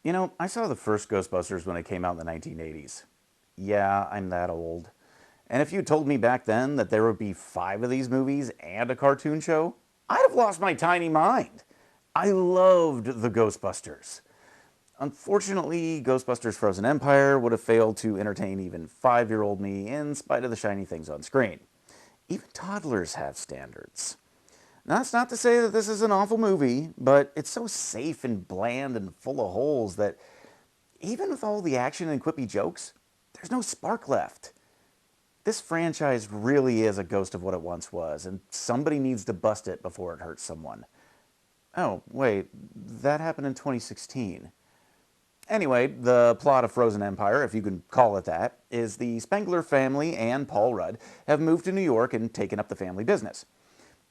I saw the first Ghostbusters when it came out in the 1980s. Yeah, I'm that old. And if you told me back then that there would be 5 of these movies and a cartoon show, I'd have lost my tiny mind. I loved the Ghostbusters. Unfortunately, Ghostbusters Frozen Empire would have failed to entertain even 5-year-old me in spite of the shiny things on screen. Even toddlers have standards. Now, that's not to say that this is an awful movie, but it's so safe and bland and full of holes that even with all the action and quippy jokes, there's no spark left. This franchise really is a ghost of what it once was, and somebody needs to bust it before it hurts someone. Oh, wait, that happened in 2016. Anyway, the plot of Frozen Empire, if you can call it that, is the Spengler family and Paul Rudd have moved to New York and taken up the family business.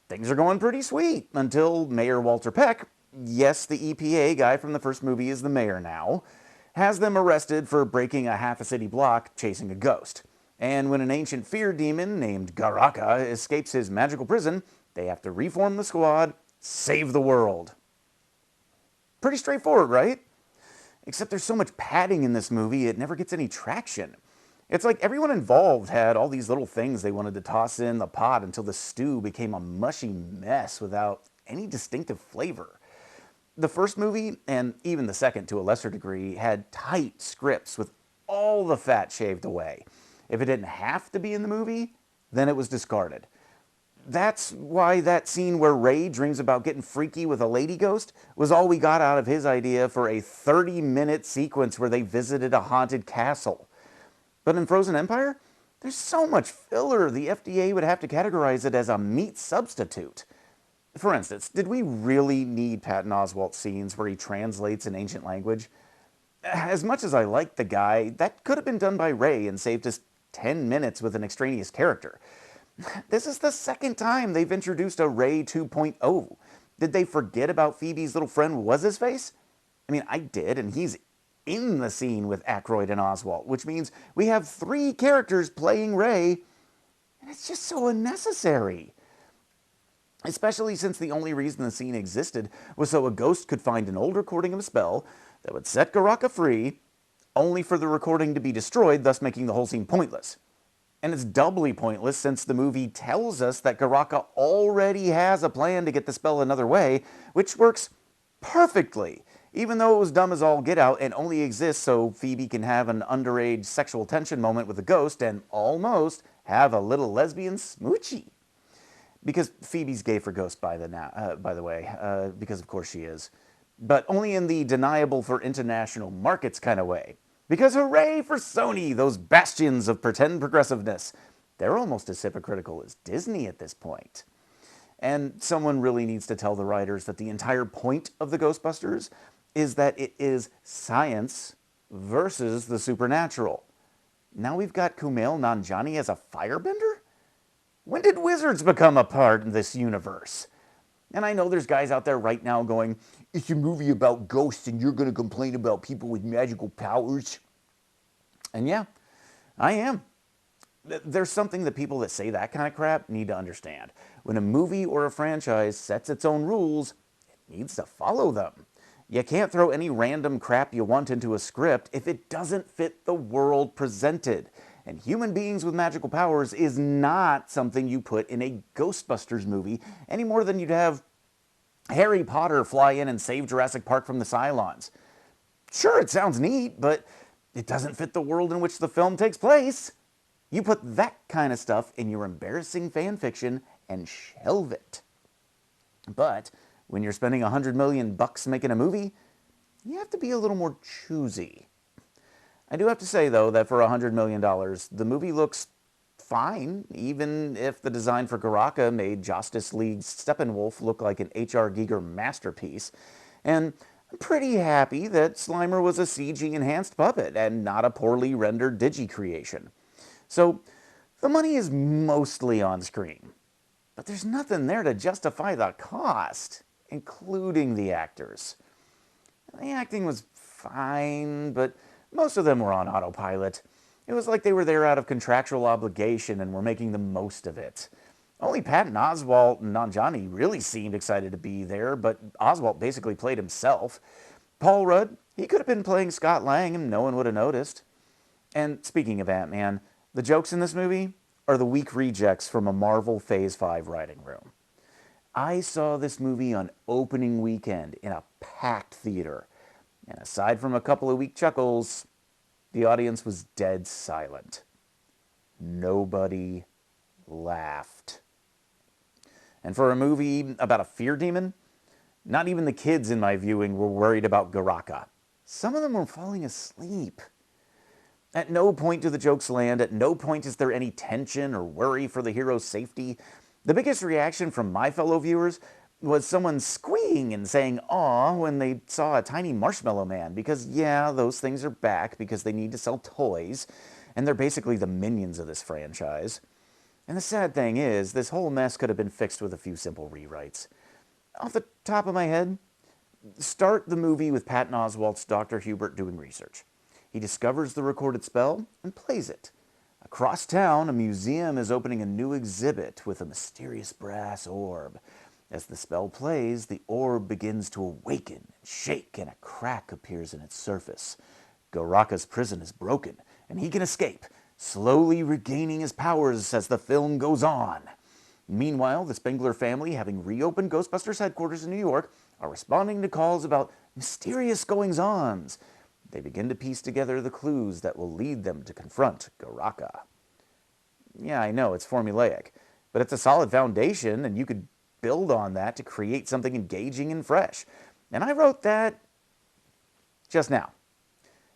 Things are going pretty sweet until Mayor Walter Peck, yes, the EPA guy from the first movie is the mayor now, has them arrested for breaking a half a city block chasing a ghost. And when an ancient fear demon named Garaka escapes his magical prison, they have to reform the squad, save the world. Pretty straightforward, right? Except there's so much padding in this movie, it never gets any traction. It's like everyone involved had all these little things they wanted to toss in the pot until the stew became a mushy mess without any distinctive flavor. The first movie, and even the second to a lesser degree, had tight scripts with all the fat shaved away. If it didn't have to be in the movie, then it was discarded. That's why that scene where Ray dreams about getting freaky with a lady ghost was all we got out of his idea for a 30-minute sequence where they visited a haunted castle. But in Frozen Empire, there's so much filler the FDA would have to categorize it as a meat substitute. For instance, did we really need Patton Oswalt's scenes where he translates an ancient language? As much as I like the guy, that could have been done by Ray and saved us 10 minutes with an extraneous character. This is the second time they've introduced a Ray 2.0. Did they forget about Phoebe's little friend What's-His-Face? I mean, I did, and he's in the scene with Aykroyd and Oswalt, which means we have 3 characters playing Ray, and it's just so unnecessary. Especially since the only reason the scene existed was so a ghost could find an old recording of a spell that would set Garaka free, only for the recording to be destroyed, thus making the whole scene pointless. And it's doubly pointless since the movie tells us that Garaka already has a plan to get the spell another way, which works perfectly, even though it was dumb as all get out and only exists so Phoebe can have an underage sexual tension moment with a ghost and almost have a little lesbian smoochie. Because Phoebe's gay for Ghost, by the way, because of course she is. But only in the deniable for international markets kind of way. Because hooray for Sony, those bastions of pretend progressiveness. They're almost as hypocritical as Disney at this point. And someone really needs to tell the writers that the entire point of the Ghostbusters is that it is science versus the supernatural. Now we've got Kumail Nanjiani as a firebender? When did wizards become a part of this universe? And I know there's guys out there right now going, it's a movie about ghosts and you're going to complain about people with magical powers. And yeah, I am. There's something that people that say that kind of crap need to understand. When a movie or a franchise sets its own rules, it needs to follow them. You can't throw any random crap you want into a script if it doesn't fit the world presented. And human beings with magical powers is not something you put in a Ghostbusters movie any more than you'd have Harry Potter fly in and save Jurassic Park from the Cylons. Sure, it sounds neat, but it doesn't fit the world in which the film takes place. You put that kind of stuff in your embarrassing fan fiction and shelve it. But when you're spending $100 million making a movie, you have to be a little more choosy. I do have to say, though, that for $100 million, the movie looks fine, even if the design for Garaka made Justice League's Steppenwolf look like an H.R. Giger masterpiece. And I'm pretty happy that Slimer was a CG-enhanced puppet and not a poorly rendered digi-creation. So, the money is mostly on screen. But there's nothing there to justify the cost, including the actors. The acting was fine, but most of them were on autopilot. It was like they were there out of contractual obligation and were making the most of it. Only Patton Oswalt and Nanjiani really seemed excited to be there, but Oswalt basically played himself. Paul Rudd, He could have been playing Scott Lang and no one would have noticed. And speaking of Ant-Man, the jokes in this movie are the weak rejects from a Marvel Phase 5 writing room. I saw this movie on opening weekend in a packed theater, and aside from a couple of weak chuckles, the audience was dead silent. Nobody laughed. And for a movie about a fear demon, not even the kids in my viewing were worried about Garaka. Some of them were falling asleep. At no point do the jokes land. At no point is there any tension or worry for the hero's safety. The biggest reaction from my fellow viewers was someone squeeing and saying "aw" when they saw a tiny marshmallow man, because yeah, those things are back because they need to sell toys, and they're basically the minions of this franchise. And the sad thing is, this whole mess could have been fixed with a few simple rewrites. Off the top of my head, start the movie with Patton Oswalt's Dr. Hubert doing research. He discovers the recorded spell and plays it. Across town, a museum is opening a new exhibit with a mysterious brass orb. As the spell plays, the orb begins to awaken and shake, and a crack appears in its surface. Garaka's prison is broken, and he can escape, slowly regaining his powers as the film goes on. Meanwhile, the Spengler family, having reopened Ghostbusters headquarters in New York, are responding to calls about mysterious goings-ons. They begin to piece together the clues that will lead them to confront Garaka. Yeah, I know, it's formulaic, but it's a solid foundation, and you could build on that to create something engaging and fresh. And I wrote that just now.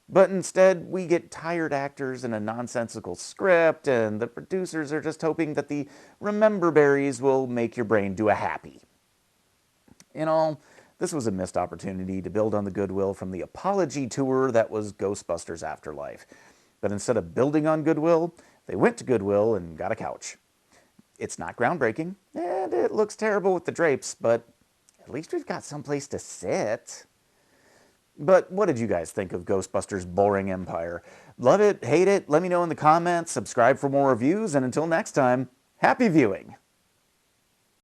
But instead, we get tired actors and a nonsensical script, and the producers are just hoping that the remember berries will make your brain do a happy. In all, this was a missed opportunity to build on the goodwill from the apology tour that was Ghostbusters Afterlife. But instead of building on goodwill, they went to Goodwill and got a couch. It's not groundbreaking, and it looks terrible with the drapes, but at least we've got someplace to sit. But what did you guys think of Ghostbusters Boring Empire? Love it? Hate it? Let me know in the comments. Subscribe for more reviews, and until next time, happy viewing!